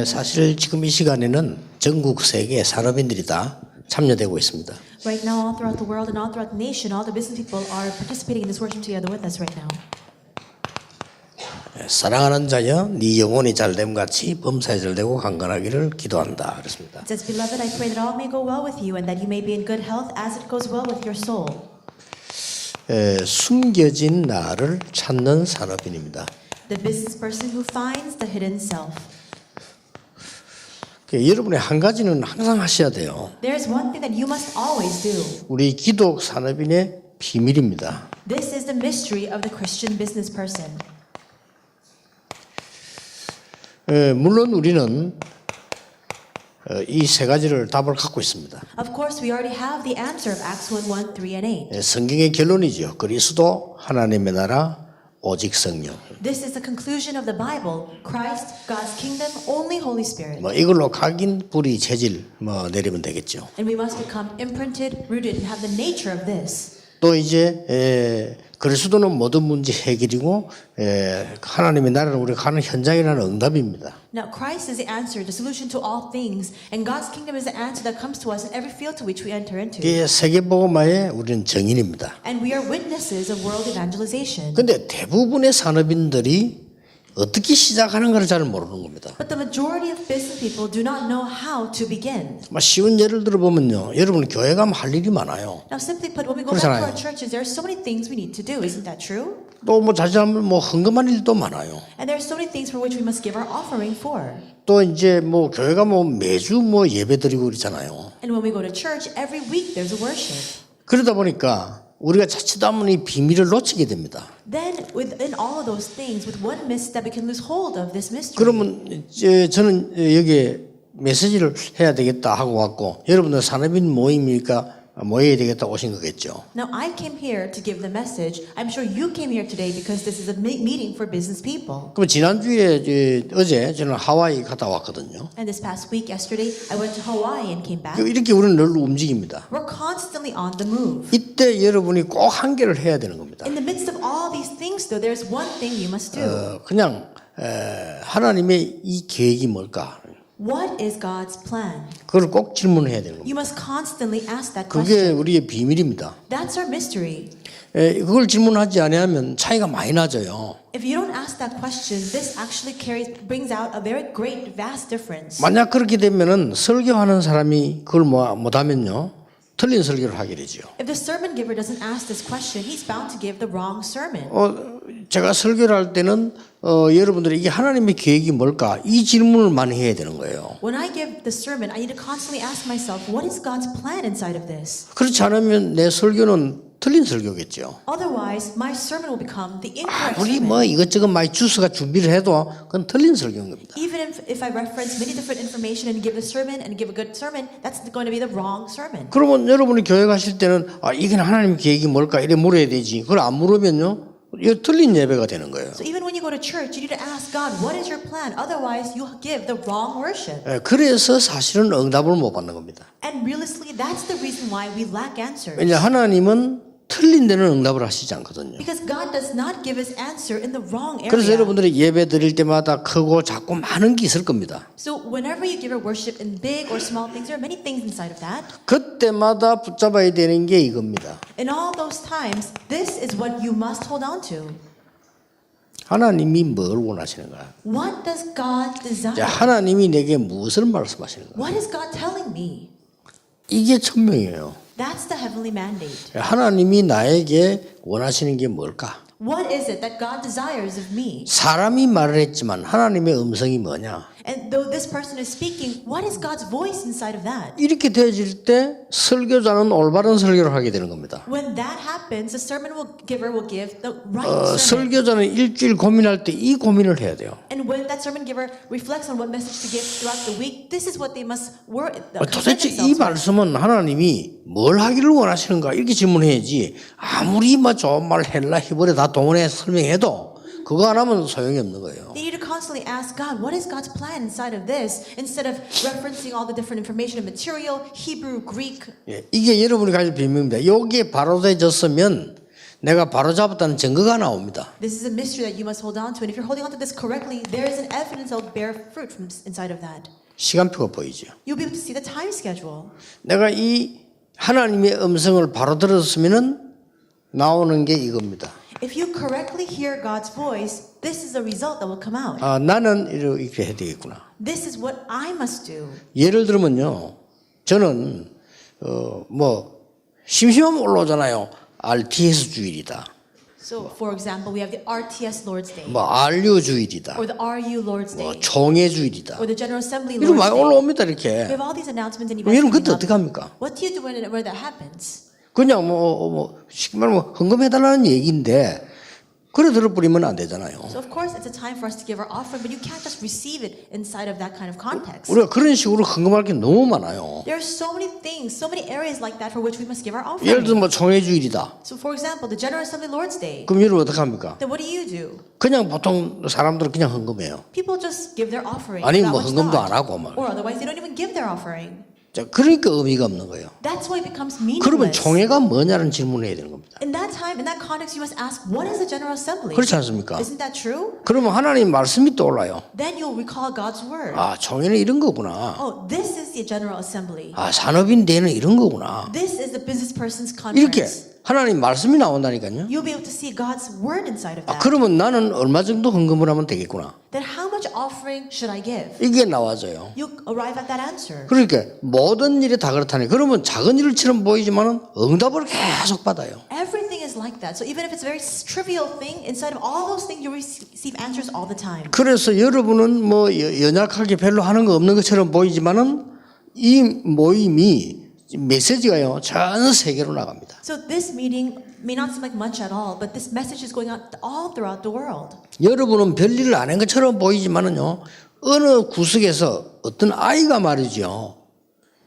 사실 지금 이 시간에는 전국 세계 산업인들이 다 참여되고 있습니다. Right now, all throughout the world and all throughout the nation, all the business people are participating in this worship together with us right now. 사랑하는 자여, 네 영혼이 잘됨 같이 범사에 잘되고 강건하기를 기도한다. 그렇습니다. It says, Beloved, I pray that all may go well with you and that you may be in good health as it goes well with your soul. 숨겨진 나를 찾는 산업인입니다. The business person who finds the hidden self. 여러분의 한 가지는 항상 하셔야 돼요. There is one thing that you must always do. 우리 기독 산업인의 비밀입니다. This is the mystery of the Christian business person. 물론 우리는 이 세 가지를 답을 갖고 있습니다. Of course, we already have the answer of Acts 1:1, 3, and 8. 성경의 결론이죠. 그리스도, 하나님의 나라, 오직 성령. This is the conclusion of the Bible: Christ, God's kingdom, only Holy Spirit. 이걸로 각인, 불이, 체질 내리면 되겠죠. And we must become imprinted, rooted, and have the nature of this. 또 이제 그리스도는 모든 문제 해결이고 하나님의 나라는 우리가 가는 현장이라는 응답입니다. Now, Christ is the answer, the solution to all things, and God's kingdom is the answer that comes to us in every field to which we enter into. 이게 세계복음화의 우리는 정인입니다. And we are witnesses of world evangelization. 근데 대부분의 산업인들이 어떻게 시작하는가를 잘 모르는 겁니다. But the majority of business people do not know how to begin. 쉬운 예를 들어보면요. 여러분 교회 가면 할 일이 많아요. Now, simply put, when we go back to our churches, there are so many things we need to do. Isn't that true? 또 자잘하면 헌금할 일도 많아요. And there are so many things for which we must give our offering for. 또 이제 교회 가면 매주 예배 드리고 그러잖아요. And when we go to church, every week there's a worship. 그러다 보니까 우리가 자칫하면 이 비밀을 놓치게 됩니다. Then, within all of those things, with one misstep, we can lose hold of this mystery. 그러면 저는 여기에 메시지를 해야 되겠다 하고 왔고 여러분들 산업인 모임이니까 모여야 되겠다 오신 거겠죠. Now, I came here to give the message. I'm sure you came here today because this is a meeting for business people. 그럼 지난주에 어제 저는 하와이 갔다 왔거든요. And this past week, yesterday, I went to Hawaii and came back. 이렇게 우리는 늘 움직입니다. We're constantly on the move. 이때 여러분이 꼭 한 개를 해야 되는 겁니다. In the midst of all these things, though, there's one thing you must do. 그냥 하나님의 이 계획이 뭘까? What is God's plan? 그걸 꼭 질문해야 되는 겁니다. You must constantly ask that 그게 question. 우리의 비밀입니다. That's our mystery. 그걸 질문하지 않으면 차이가 많이 나져요. If you don't ask that question, this actually brings out a very great, vast difference. 만약 그렇게 되면은 설교하는 사람이 그걸 못하면요. 틀린 설교를 하게 되죠. If the sermon giver doesn't ask this question, he's bound to give the wrong sermon. 제가 설교를 할 때는 여러분들이 이게 하나님의 계획이 뭘까? 이 질문을 많이 해야 되는 거예요. When I give the sermon, I need to constantly ask myself, what is God's plan inside of this? 그렇지 않으면 내 설교는 틀린 설교겠죠. Otherwise, my sermon will become the incorrect 아무리 sermon. 이것저것 많이 주스가 준비를 해도 그건 틀린 설교인 겁니다. Even if I reference many different information and give the sermon and give a good sermon, that's going to be the wrong sermon. 그러면 여러분이 교회 가실 때는 이게 하나님의 계획이 뭘까? 이래 물어야 되지. 그걸 안 물으면요. 이거 틀린 예배가 되는 거예요. So even when you go to church, you need to ask God, what is your plan? Otherwise, you'll give the wrong worship. 그래서 사실은 응답을 못 받는 겁니다. And realistically, that's the reason why we lack answers. 왜냐 하나님은 틀린 데는 응답을 하시지 않거든요. Because God does not give His answer in the wrong area. 그래서 여러분들이 예배 드릴 때마다 크고 작고 많은 게 있을 겁니다. So whenever you give a worship in big or small things, there are many things inside of that. 그때마다 붙잡아야 되는 게 이겁니다. In all those times, this is what you must hold on to. 하나님이 뭘 원하시는가? What does God desire? 하나님이 내게 무엇을 말씀하시는가? What is God telling me? 이게 천명이에요. That's the heavenly mandate. 하나님이 나에게 원하시는 게 뭘까? What is it that God desires of me? 사람이 말을 했지만 하나님의 음성이 뭐냐? And though this person is speaking, what is God's voice inside of that? 이렇게 되어질 때 설교자는 올바른 설교를 하게 되는 겁니다. When that happens, the sermon giver will give the right sermon. 설교자는 일주일 고민할 때 이 고민을 해야 돼요. And when that sermon giver reflects on what message to give throughout the week, this is what they must 도대체 이 말씀은 하나님이 뭘 하기를 원하시는가 이렇게 질문해야지 아무리 좋은 말 헬라 히브리 다 동원해 설명해도 그거 안 하면 소용이 없는 거예요. They need to constantly ask God, what is God's plan inside of this? Instead of referencing all the different information and material, Hebrew, Greek. 이게 여러분이 가질 비밀입니다. 여기에 바로 되졌으면 내가 바로 잡았다는 증거가 나옵니다. This is a mystery that you must hold on to. And if you're holding on to this correctly, there is an evidence that will bear fruit from inside of that. 시간표가 보이죠. You'll be able to see the time schedule. 내가 이 하나님의 음성을 바로 들었으면은 나오는 게 이겁니다. If you correctly hear God's voice, this is the result that will come out. 아, 나는 이렇게 해야 되겠구나. This is what I must do. 예를 들면요, 저는 뭐 심심하면 올라오잖아요. RTS 주일이다. So, for example, we have the RTS Lord's Day, 뭐 RU 주일이다. or the RU Lord's 뭐 Day, 총회 주일이다. or the General Assembly 이런 Lord's 많이 Day. 올라옵니다 We 이렇게. have all these announcements and 그럼 여러분 events 그때 coming 어떻게 up. 합니까? What do you do when that happens? 그냥 쉽게 말하면 헌금해달라는 얘기인데 그래 들어버리면 안 되잖아요. So, of course, it's a time for us to give our offering, but you can't just receive it inside of that kind of context. 우리가 그런 식으로 헌금할 게 너무 많아요. There are so many things, so many areas like that for which we must give our 예를 들어 offering. 뭐 총회 주일이다. So, for example, the General Assembly Lord's Day. 그럼 여러분 어떻게 합니까? Then what do you do? 그냥 보통 사람들은 그냥 헌금해요. People just give their offering. 아니 without 뭐 much 헌금도 thought. 안 하고 막. Or otherwise, they don't even give their offering. 자, 그러니까 의미가 없는 거예요. That's why it becomes 그러면 meaningless. 총회가 뭐냐는 질문을 해야 되는 겁니다. In that time, in that context, you must ask, what is the General Assembly? 그렇지 않습니까? Isn't that true? 그러면 하나님 말씀이 떠올라요. Then you'll recall God's word. 아, 총회는 이런 거구나. Oh, this is the General Assembly. 아, 산업인대회는 이런 거구나. This is the business person's 이렇게 conference. 하나님 말씀이 나온다니까요. You'll be able to see God's word inside of 아, that. 그러면 나는 얼마 정도 헌금을 하면 되겠구나. Then how much offering should I give? 이게 나와져요. You'll arrive at that answer. 그러니까 모든 일이 다 그렇다니. 그러면 작은 일처럼 보이지만은 응답을 계속 받아요. Everything is like that. So even if it's a very trivial thing, inside of all those things, you receive answers all the time. 그래서 여러분은 뭐 연약하게 별로 하는 거 없는 것처럼 보이지만은 이 모임이 메시지가요 전 세계로 나갑니다. So this meeting may not seem like much at all, but this message is going out all throughout the world. 여러분은 별일을 안 한 것처럼 보이지만은요 어느 구석에서 어떤 아이가 말이죠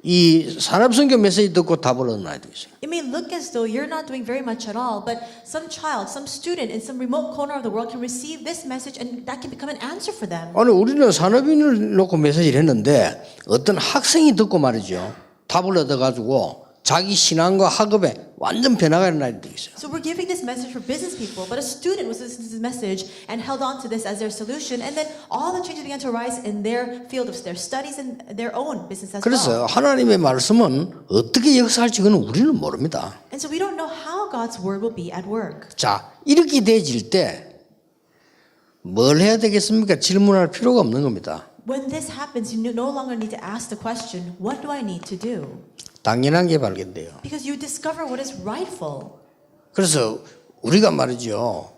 이 산업선교 메시지 듣고 답을 얻는 아이도 있어요. It may look as though you're not doing very much at all, but some child, some student in some remote corner of the world can receive this message and that can become an answer for them. 아니 우리는 산업인을 놓고 메시지를 했는데 어떤 학생이 듣고 말이죠 답을 얻어가지고 자기 신앙과 학업에 완전 변화가 일어날 때도 있어요. So we're giving this message for business people, but a student was listening to this message and held on to this as their solution, and then all the changes began to arise in their field of their studies and their own business as well. 그래서 하나님의 말씀은 어떻게 역사할지 그는 우리는 모릅니다. And so we don't know how God's word will be at work. 자, 이렇게 돼질 때 뭘 해야 되겠습니까? 질문할 필요가 없는 겁니다. When this happens, you no longer need to ask the question, what do I need to do? 당연한 게 발견돼요. Because you discover what is rightful. 그래서 우리가 말이죠.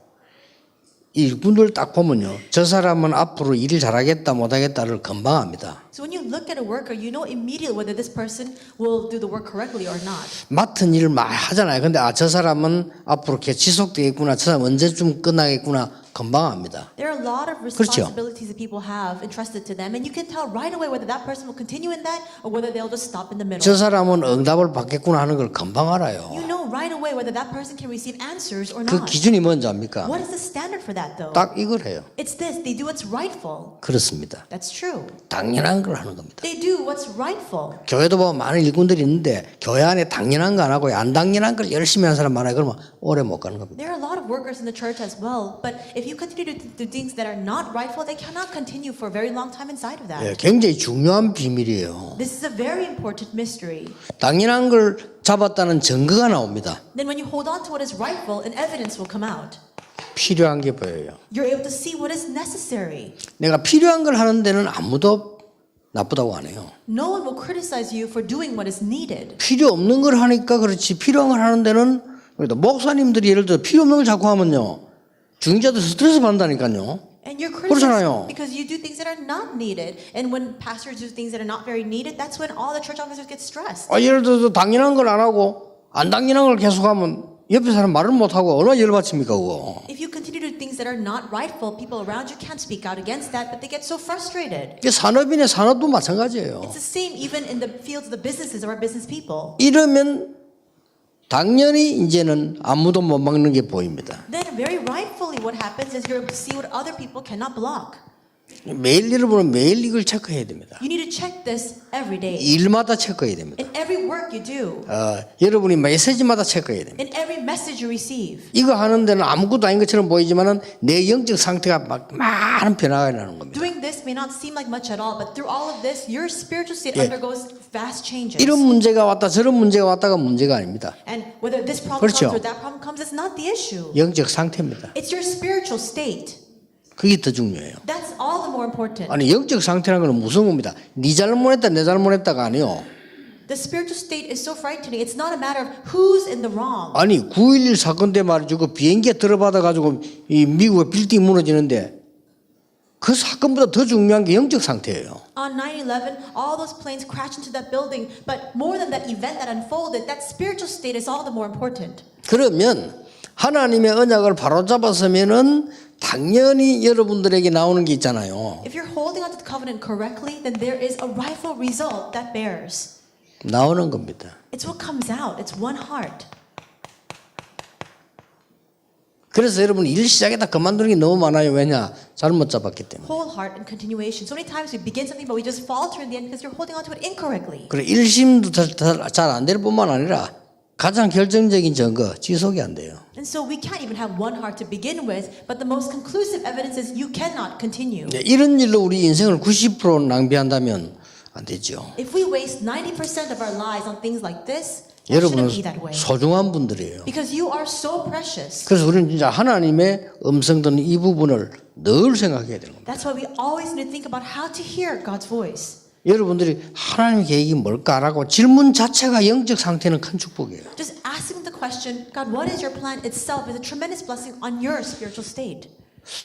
이 일꾼들 딱 보면요. 저 사람은 앞으로 일을 잘하겠다 못하겠다를 금방 압니다. So when you look at a worker, you know immediately whether this person will do the work correctly or not. 맡은 일을 많이 하잖아요. 근데 저 사람은 앞으로 계속 지속되겠구나. 저 사람 언제쯤 끝나겠구나. 금방 압니다. There are a lot of responsibilities that people have entrusted to them, and you can tell right away whether that person will continue in that or whether they'll just stop in the middle. 저 사람은 응답을 받겠구나 하는 걸 금방 알아요. You know right away whether that person can receive answers or 그 not. 기준이 뭔지 압니까? What is the standard for that though? 딱 이걸 해요. It's this. They do what's rightful. 그렇습니다. That's true. 당연한 걸 하는 겁니다. They do what's rightful. 교회도 보면 많은 일꾼들이 있는데 교회 안에 당연한 거 안 하고 안 당연한 걸 열심히 하는 사람 많아요. 그러면 오래 못 가는 겁니다. There are a lot of workers in the church as well, but if you continue to do things that are not rightful, they cannot continue for a very long time inside of that. 예, 굉장히 중요한 비밀이에요. This is a very important mystery. 당연한 걸 잡았다는 증거가 나옵니다. Then when you hold on to what is rightful, an evidence will come out. 필요한 게 보여요. You're able to see what is necessary. 내가 필요한 걸 하는 데는 아무도 나쁘다고 안 해요. No one will criticize you for doing what is needed. 필요 없는 걸 하니까 그렇지 필요한 걸 하는 데는 그래도 목사님들이 예를 들어 필요 없는 걸 자꾸 하면요. 중자들 스트레스 받는다니까요. And you're 그렇잖아요. criticized because you do things that are not needed. And when pastors do things that are not very needed, that's when all the church officers get stressed. 예를 들어서 당연한 걸 안 하고 안 당연한 걸 계속하면 옆에 사람 말을 못 하고 얼마나 열받습니까 그거. If you continue to do things that are not rightful, people around you can't speak out against that, but they get so frustrated. 이게 산업인의 산업도 마찬가지예요. It's the same even in the fields of the businesses of our business people. 이러면 당연히 이제는 아무도 못 막는 게 보입니다. Then very rightfully what happens is you're able to see what other people cannot block. 매일 여러분은 매일 이걸 체크해야 됩니다. You need to check this every day. 일마다 체크해야 됩니다. In every work you do. 여러분이 메시지마다 체크해야 됩니다. In every message you receive. 이거 하는 데는 아무것도 아닌 것처럼 보이지만은 내 영적 상태가 막 많은 변화가 일어나는 겁니다. Doing this may not seem like much at all, but through all of this, your spiritual state undergoes vast changes. 이런 문제가 왔다 저런 문제가 왔다가 문제가 아닙니다. And whether this problem 그렇죠. comes or that problem comes, it's not the issue. 영적 상태입니다. It's your spiritual state. 그게 더 중요해요. That's all the more important. 아니 영적 상태라는 건 무서운 겁니다. 네 잘못했다 내 잘못했다가 아니요. The spiritual state is so frightening. It's not a matter of who's in the wrong. 아니 9.11 사건 때 말이죠. 그 비행기에 들어받아 가지고 이 미국의 빌딩이 무너지는데 그 사건보다 더 중요한 게 영적 상태예요. On 9/11, all those planes crashed into that building. But more than that event that unfolded, that spiritual state is all the more important. 그러면 하나님의 언약을 바로잡았으면은 당연히 여러분들에게 나오는 게 있잖아요. If you're holding onto the covenant correctly, then there is a rightful result that bears. 나오는 겁니다. It's what comes out. It's one heart. 그래서 여러분 일 시작에다 그만두는 게 너무 많아요. 왜냐? 잘못 잡았기 때문에. Whole heart and continuation. So many times we begin something, but we just falter in the end because you're holding onto it incorrectly. 그래 일심도 잘 안 될 뿐만 아니라 가장 결정적인 증거 지속이 안 돼요. And so we can't even have one heart to begin with, but the most conclusive evidence is you cannot continue. 이런 일로 우리 인생을 90% 낭비한다면 안 되죠. If we waste 90% of our lives on things like this, it 여러분은 shouldn't be that way. 소중한 분들이에요. Because you are so precious. 그래서 우리는 진짜 하나님의 음성 듣는 이 부분을 늘 생각해야 되는 겁니다. That's why we always need to think about how to hear God's voice. 여러분들이 하나님의 계획이 뭘까라고 질문 자체가 영적 상태는 큰 축복이에요. Just asking the question, God, what is your plan itself is a tremendous blessing on your spiritual state.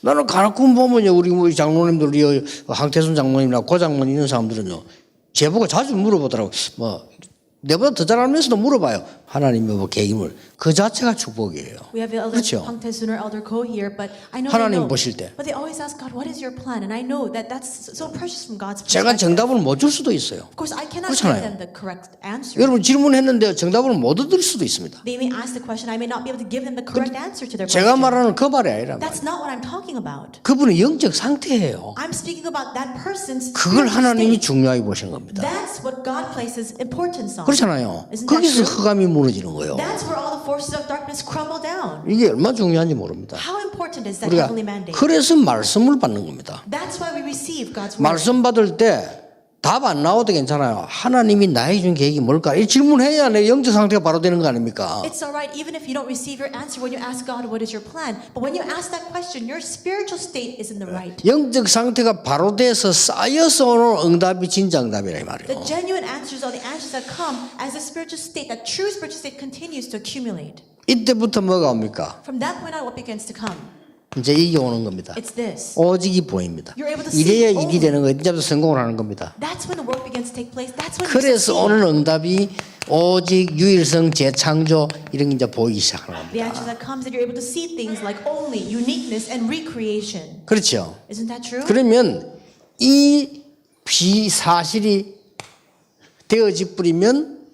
나는 가끔 보면요, 우리 장로님들, 황태순 장로님이나 고 장로님 이런 사람들은요, 제보고 자주 물어보더라고. 뭐 내보다 더 잘하면서도 물어봐요. 하나님의 뭐 계획을. 그 자체가 축복이에요. We have Elder 그렇죠? Hwang Tae-soon or Elder Ko here, but I know 하나님 they know. 보실 때. But they always ask God, what is your plan? And I know that that's so precious from God's 제가 perspective. 정답을 못 줄 수도 있어요. Of course, I cannot give 그렇잖아요. them the correct answer. 여러분 질문했는데 정답을 못 얻을 수도 있습니다. They may ask the question, I may not be able to give them the correct answer to their 제가 question. 말하는 그 말이 아니라 That's not what I'm talking about. 그분의 영적 상태예요. I'm speaking about that person's 그걸 spiritual 하나님이 state. 중요하게 보시는 겁니다. That's what God places importance on. 그렇잖아요. Isn't that 거기서 true? 흑암이 무너지는 거예요. That's where all the forces of darkness crumble down. 이게 얼마나 중요한지 모릅니다. How important is that 우리가 heavenly mandate? 그래서 말씀을 받는 겁니다. That's why we receive God's word. 말씀 받을 때 답 안 나와도 괜찮아요. 하나님이 나에게 준 계획이 뭘까? 이 질문해야 내 영적 상태가 바로 되는 거 아닙니까? It's all right even if you don't receive your answer when you ask God what is your plan. But when you ask that question, your spiritual state is in the right. 영적 상태가 바로 돼서 쌓여서 오는 응답이 진짜 응답이라 이 말이에요. The genuine answers are the answers that come as the spiritual state, that true spiritual state continues to accumulate. 이때부터 뭐가 옵니까? From that point on, what begins to come? 이제 이게 오는 겁니다. It's this. 오직이 보입니다. You're able to see 이래야 only. 일이 되는 거예요. 이제부터 성공을 하는 겁니다. That's when the work begins to take place. That's when you 그래서 succeed. 오는 응답이 오직, 유일성, 재창조 이런 게 이제 보이기 시작하는 The 겁니다. answer that comes that you're able to see things like only, uniqueness, and recreation. 그렇죠. Isn't that true? 그러면 이 비사실이 되어지 뿌리면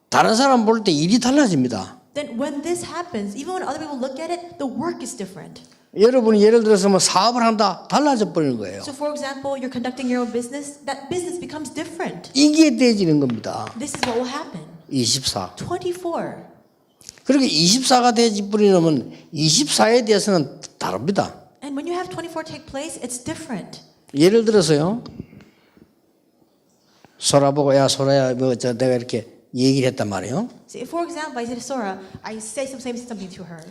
다른 사람 볼 때 일이 달라집니다. Then when this happens, even when other people look at it, the work is different. 여러분이 예를 들어서 뭐 사업을 한다 달라져 버리는 거예요. So for example, you're conducting your own business, that business becomes different. 이게 되어지는 겁니다. This is what will happen. 24. 24. 그렇게 24가 되어지 뿌리면 24에 대해서는 다릅니다. And when you have 24 take place, it's different. 예를 들어서요. 소라 보고 야 소라야 뭐 저 내가 이렇게 얘기를 했단 말이에요. See, for example, I said to Sora, I say something to her,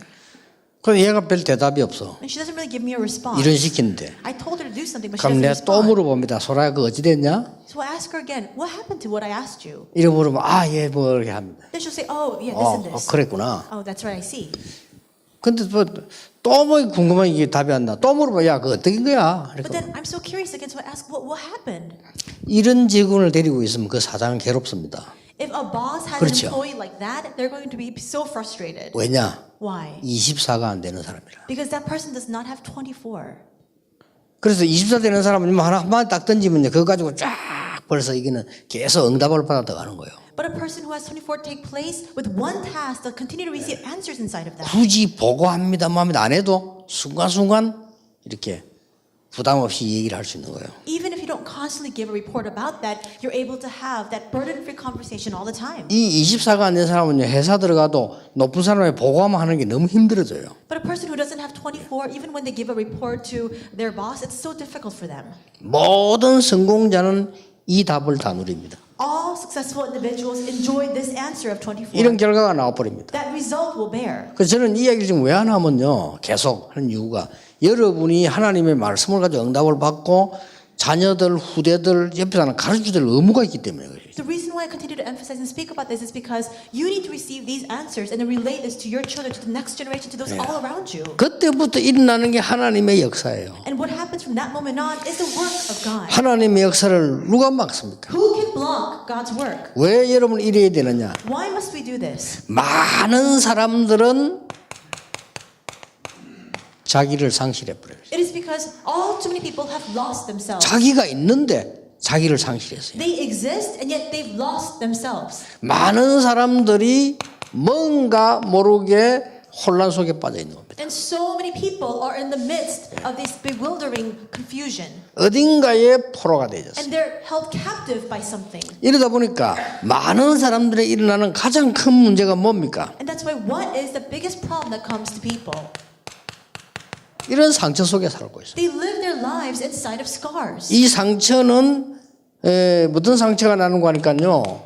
그런데 얘가 별 대답이 없어. and she doesn't really give me a response. 일은 시키는데. I told her to do something, but she 그럼 doesn't 내가 또 respond. 물어봅니다. 소라야 그거 어찌 됐냐? So I ask her again, what happened to what I asked you? 이래 물어보면 예 뭐 이렇게 합니다. Then she'll say, oh, yeah, this and this. 그랬구나. Oh, that's right, I see. 근데 또 뭐 궁금한 이게 답이 안 나. 또 물어봐. 야, 그거 어떻게 된 거야? But 이렇게. then I'm so curious again, so I ask, what happened? 이런 직원을 데리고 있으면 그 사장은 괴롭습니다. If a boss has 그렇죠. an employee like that, they're going to be so frustrated. 왜냐? Why? 24가 안 되는 사람이라. Because that person does not have 24. 그래서 24 되는 사람은 한마디 딱 던지면 그거 가지고 쫙 벌써 이게는 계속 응답을 받아 들어가는 거예요. But a person who has 24 take place with one task, they'll continue to receive answers inside of that. 굳이 보고합니다, 뭐 합니다 안 해도 순간순간 이렇게 부담 없이 얘기를 할 수 있는 거예요. Even if you don't constantly give a report about that, you're able to have that burden-free conversation all the time. 이 24가 안 된 사람은요, 회사 들어가도 높은 사람의 보고만 하는 게 너무 힘들어져요. But a person who doesn't have 24, even when they give a report to their boss, it's so difficult for them. 모든 성공자는 이 답을 다 누립니다. All successful individuals enjoy this answer of 24. 이런 결과가 나와버립니다. That result will bear. 그래서 저는 이 이야기를 지금 왜 안 하면요, 계속 하는 이유가 여러분이 하나님의 말씀을 가지고 응답을 받고 자녀들, 후대들, 옆에 사람 가르쳐야 될 의무가 있기 때문에 그래요. The reason why I continue to emphasize and speak about this is because you need to receive these answers and then relate this to your children, to the next generation, to those all around you. 그때부터 일어나는 게 하나님의 역사예요. And what happens from that moment on is the work of God. 하나님의 역사를 누가 막습니까? Who can block God's work? 왜 여러분 이래야 되느냐? Why must we do this? 많은 사람들은 자기를 상실해버려요. It is because all too many people have lost themselves. 자기가 있는데 자기를 상실했어요. They exist and yet they've lost themselves. 많은 사람들이 뭔가 모르게 혼란 속에 빠져 있는 겁니다. And so many people are in the midst of this bewildering confusion. 어딘가에 포로가 되졌어요. And they're held captive by something. 이러다 보니까 많은 사람들의 일어나는 가장 큰 문제가 뭡니까? And that's why what is the biggest problem that comes to people? 이런 상처 속에 살고 있어요. They live their lives inside of scars. 이 상처는 어떤 상처가 나는 거 하니까요.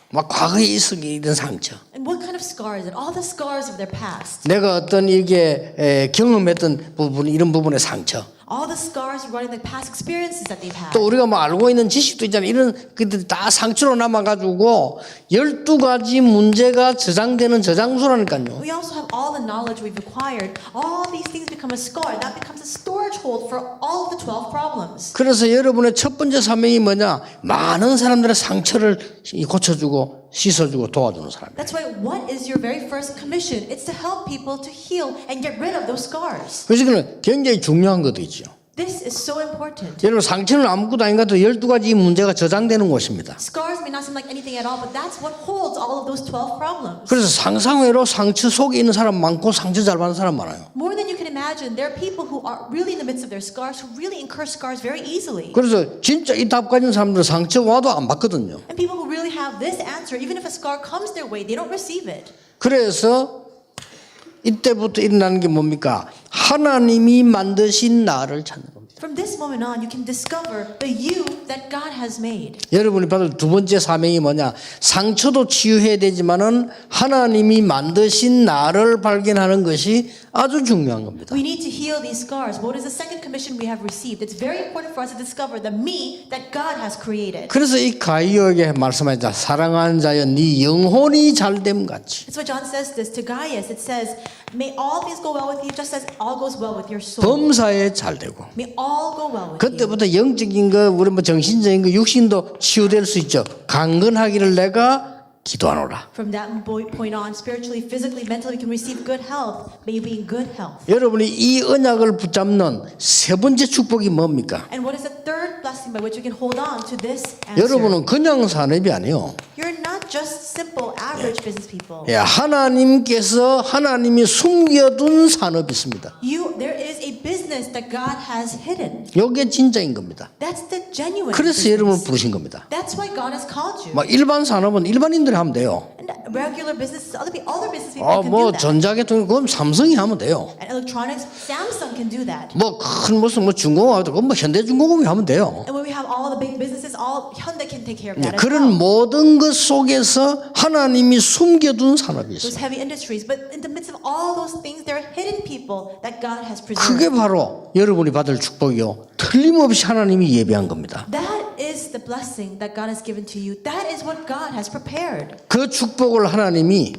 막 과거에 있었던 상처. And what kind of scar is it? All the scars of their past. 내가 어떤 이게 경험했던 부분, 이런 부분의 상처. All the scars regarding the past experiences that they've had. 또 우리가 뭐 알고 있는 지식도 있잖아요. 이런 것들이 다 상처로 남아가지고 12가지 문제가 저장되는 저장소라니까요. We also have all the knowledge we've acquired. All these things become a scar. That becomes a storage hold for all of the 12 problems. 그래서 여러분의 첫 번째 사명이 뭐냐? 많은 사람들의 상처를 고쳐주고 씻어주고 도와주는 사람이에요. That's why what is your very first commission? It's to help people to heal and get rid of those scars. 그래서 이거는 굉장히 중요한 것도 있죠. This is so important. 여러분 상처는 아무것도 아닌 것 같아도 12가지 문제가 저장되는 곳입니다. Scars may not seem like anything at all, but that's what holds all of those 12 problems. 그래서 상상외로 상처 속에 있는 사람 많고 상처 잘 받는 사람 많아요. More than you can imagine, there are people who are really in the midst of their scars who really incur scars very easily. 그래서 진짜 이 답 가진 사람들은 상처 와도 안 받거든요. And people who really have this answer, even if a scar comes their way, they don't receive it. 그래서 이때부터 일어나는 게 뭡니까? 하나님이 만드신 나를 찾는 겁니다. From this moment on, you can discover the you that God has made. 여러분이 받을 두 번째 사명이 뭐냐? 상처도 치유해야 되지만은 하나님이 만드신 나를 발견하는 것이 아주 중요한 겁니다. We need to heal these scars. What is the second commission we have received? It's very important for us to discover the me that God has created. 그래서 이 가이오에게 말씀하자 사랑하는 자여 네 영혼이 잘됨 같이. That's why John says this to Gaius. It says, may all things go well with you just as all goes well with your soul. 범사에 잘되고. May all go well with you. 그때부터 영적인 거, 우리 뭐 정신적인 거, 육신도 치유될 수 있죠. 강건하기를 내가 기도하노라. From that point on, spiritually, physically, mentally, we can receive good health. May you be in good health. 여러분이 이 언약을 붙잡는 세 번째 축복이 뭡니까? And what is the third blessing by which you can hold on to this answer? 여러분은 그냥 산업이 아니에요. You're not just simple, average business people. 예, 하나님께서 하나님이 숨겨둔 산업이 있습니다. There is a business that God has hidden. 이게 진짜인 겁니다. That's the genuine 그래서 business. 여러분을 부르신 겁니다. That's why God has called you. 막 일반 산업은 일반인들이 하면 돼요. And regular businesses, other business people 아, can 뭐 do that. 전자계통 그건 삼성이 하면 돼요. And electronics, Samsung can do that. 뭐 큰 무슨 뭐 중공업 그건 뭐 현대중공업이 하면 돼요. And when we have all the big businesses, all Hyundai can take care of that as 그런 well. 모든 것 속에서 하나님이 숨겨둔 산업이 Those 있어요. heavy industries, but in the midst of all those things, there are hidden people that God has 그게 preserved. 바로 여러분이 받을 축복이요. 틀림없이 하나님이 예배한 겁니다. That is the blessing that God has given to you. That is what God has prepared. 그 축복을 하나님이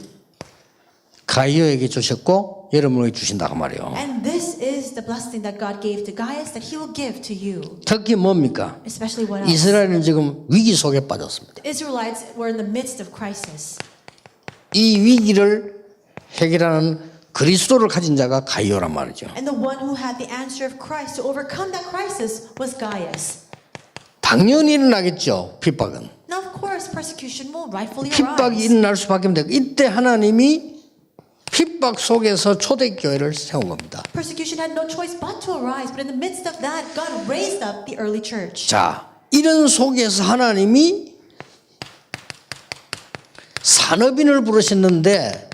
가이오에게 주셨고 여러분에게 주신다 그 말이에요. And this is the blessing that God gave to Gaius that he will give to you. 특히 뭡니까? Especially what else? 이스라엘은 지금 위기 속에 빠졌습니다. The Israelites were in the midst of crisis. 이 위기를 해결하는 그리스도를 가진 자가 가이오란 말이죠. And the one who had the answer of Christ to overcome that crisis was Gaius. 당연히 일어나겠죠. 핍박은. Now, of course, persecution will rightfully 핍박이 arise. 일어날 수밖에 없는데 이때 하나님이 핍박 속에서 초대교회를 세운 겁니다. Persecution had no choice but to arise, but in the midst of that, God raised up the early church. 자, 이런 속에서 하나님이 산업인을 부르셨는데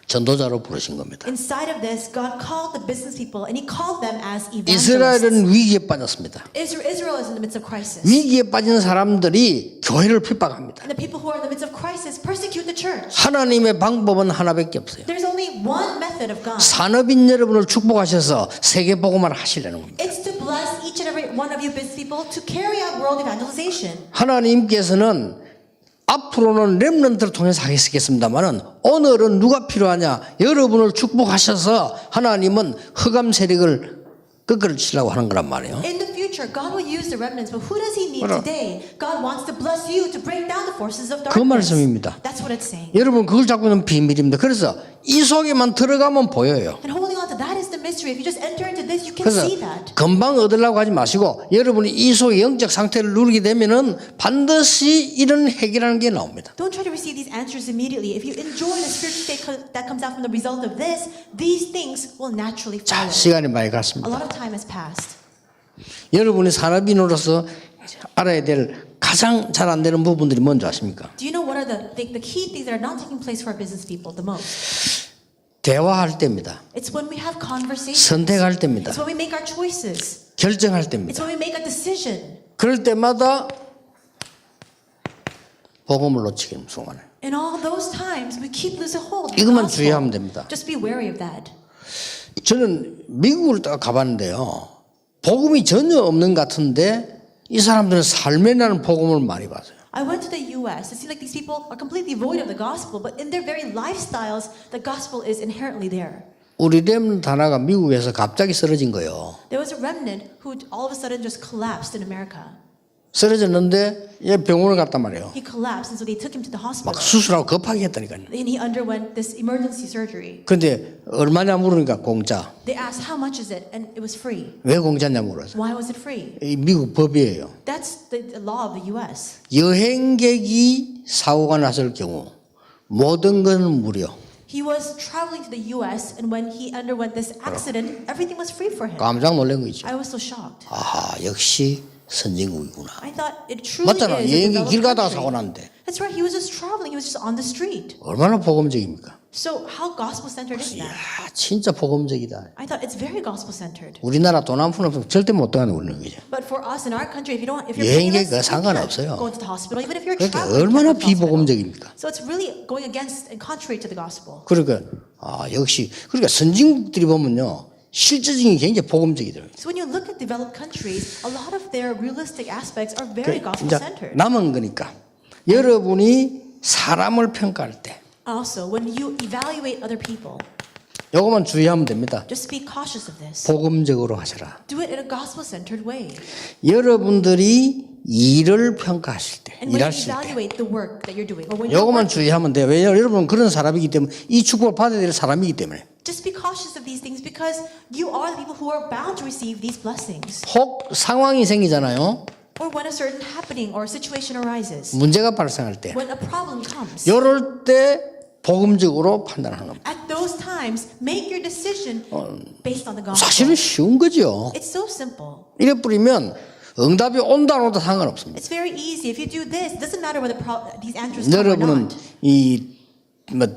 전도자로 부르신 겁니다. Inside of this, God called the business people and He called them as evangelists. 이스라엘은 위기에 빠졌습니다. Israel is in the midst of crisis. 위기에 빠진 사람들이 교회를 핍박합니다. And the people who are in the midst of crisis persecute the church. 하나님의 방법은 하나밖에 없어요. There's only one method of God. 산업인 여러분을 축복하셔서 세계 복음화를 하시려는 겁니다. It's to bless each and every one of you business people to carry out world evangelization. 하나님께서는 앞으로는 렘넌트를 통해서 하시겠습니다만은 오늘은 누가 필요하냐? 여러분을 축복하셔서 하나님은 흑암 세력을 끄끄러치려고 하는 거란 말이에요. In the future, God will use the remnants, but who does He need today? God wants to bless you to break down the forces of 그 darkness. 말씀입니다. That's what it's saying. 여러분 그걸 잡고 있는 비밀입니다. 그래서 이 속에만 들어가면 보여요. And holding on to that is the mystery. If you just enter into this, you can 그래서 see that. 금방 얻으려고 하지 마시고 여러분이 이 속의 영적 상태를 누리게 되면은 반드시 이런 해결하는 게 나옵니다. Don't try to receive these answers immediately. If you enjoy the spiritual state that comes out from the result of this, these things will naturally 자, follow. 시간이 많이 A 갔습니다. lot of time has passed. 여러분이 산업인으로서 알아야 될 가장 잘 안 되는 부분들이 뭔지 아십니까? Do you know what are the key things that are not taking place for our business people the most? 대화할 때입니다. It's when we have conversations. 선택할 때입니다. It's when we make our choices. 결정할 It's 때입니다. when we make a decision. 그럴 때마다 복음을 놓치게 되는 순간에 In all those times, we keep losing hold. of the 이것만 gospel. 주의하면 됩니다. Just be wary of that. 저는 미국을 딱 가봤는데요. 복음이 전혀 없는 것 같은데 이 사람들은 삶에 나는 복음을 많이 봤어요. I went to the U.S. It seems like these people are completely void of the gospel, but in their very lifestyles, the gospel is inherently there. 우리 렘넌트 하나가 미국에서 갑자기 쓰러진 거예요. There was a remnant who all of a sudden just collapsed in America. 쓰러졌는데 얘 병원을 갔단 말이에요. He collapsed, and so they took him to the hospital. 막 수술하고 급하게 했다니까요. And he underwent this emergency surgery. 근데 얼마냐 물으니까 공짜. They asked, how much is it? And it was free. 왜 공짜냐 물어서. Why was it free? 이 미국 법이에요. That's the law of the U.S. 여행객이 사고가 났을 경우 모든 건 무료. He was traveling to the U.S. and when he underwent this accident, everything was free for him. 깜짝 놀란 거죠. I was so shocked. 아하, 역시 선진국이구나. I thought it truly 맞잖아. is a 여행기 길 developed 가다가 country. 사고 났는데 That's right. He was just traveling. He was just on the street. 얼마나 복음적입니까? So how gospel-centered is 이야, that? 진짜 복음적이다. I thought it's very gospel-centered. 우리나라 돈 한 푼 없으면 절대 못 가는 거죠. But for us in our country, if you're 여행객 paying us, you 상관없어요. can't go to the hospital. Even if you're 그러니까 traveling, you 얼마나 can't go to the hospital. 비복음적입니까? So it's really going against and contrary to the gospel. 그러니까 역시 그러니까 선진국들이 보면요 실제적인 게 굉장히 복음적이더라고요. So when you look at developed countries, a lot of their realistic aspects are very 이제 gospel-centered. 남은 거니까 여러분이 사람을 평가할 때 Also, when you evaluate other people, 요것만 주의하면 됩니다. just be cautious of this. 복음적으로 하시라. Do it in a gospel-centered way. 여러분들이 일을 평가하실 때, And when you 일하실 때 evaluate the work that you're doing, or when you're 요것만 working, 주의하면 돼요. 왜냐하면 여러분은 그런 사람이기 때문에 이 축복을 받아야 될 사람이기 때문에 just be cautious of these things because you are the people who are bound to receive these blessings. 혹 상황이 생기잖아요. Or when a certain happening or situation arises, 문제가 발생할 때 when a problem comes, 요럴 때 복음적으로 판단하는 겁니다. at those times, make your decision based on the gospel. 사실은 쉬운 거죠. It's so simple. 이래 뿌리면 응답이 온다 안 온다 상관없습니다. It's very easy. If you do this, it doesn't matter whether these answers come or 여러분은 not. 이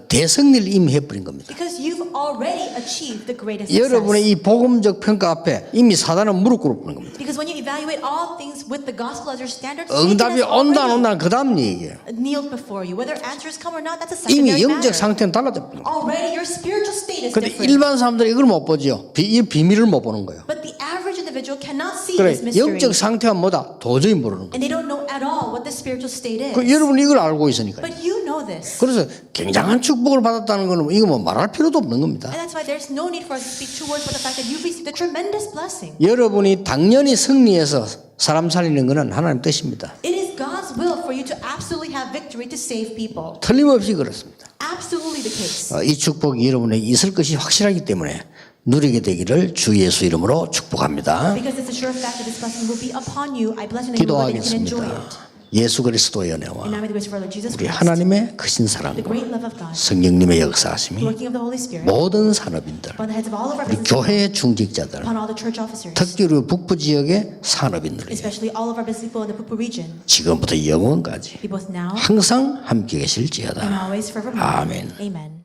대승리를 이미 해버린 겁니다. Because you've already achieved the greatest 여러분의 success. 이 복음적 평가 앞에 이미 사단은 무릎 꿇어버린 겁니다. Because when you evaluate all things with the gospel as your standard, Satan 응답이 has 온다 안 already 온다는 그 다음 얘기예요. kneeled before you. Whether answers come or not, that's a 이미 secondary 영적 matter. 상태는 달라져 버린 겁니다. Already your spiritual state is 근데 different. 일반 사람들이 이걸 못 보죠. 이 비밀을 못 보는 거예요. But the average individual cannot see 그래, this mystery. 영적 상태가 뭐다? 도저히 모르는 거예요. And they don't know at all what the spiritual state is. 여러분이 이걸 알고 있으니까요. But you know this. 그래서 굉장한 축복을 받았다는 거는 이거 뭐 말할 필요도 없는 겁니다. And that's why there's no need for us to speak two words but the fact that you've received a tremendous blessing. 여러분이 당연히 승리해서 사람 살리는 것은 하나님 뜻입니다. It is God's will for you to absolutely have victory to save people. 틀림없이 그렇습니다. Absolutely the case. 이 축복이 여러분에게 있을 것이 확실하기 때문에 누리게 되기를 주 예수 이름으로 축복합니다. Because it's a sure fact that this blessing will be upon you. I bless you in the name of God that you can enjoy 기도하겠습니다. it. 예수 그리스도의 연애와 And now may the grace of our Lord Jesus 우리 Christ, 하나님의 크신 the 사랑과 great love of God, 성령님의 the 역사하심이 working of the Holy Spirit, 모든 산업인들, upon the heads of all of our 우리 business, 교회의 중직자들, upon all the church officers, 특히 우리 북부 지역의 산업인들에게 especially all of our business people in the Pupu region, 지금부터 영원까지 be both now 항상 함께 and 계실지어다. always forevermore. 아멘. Amen.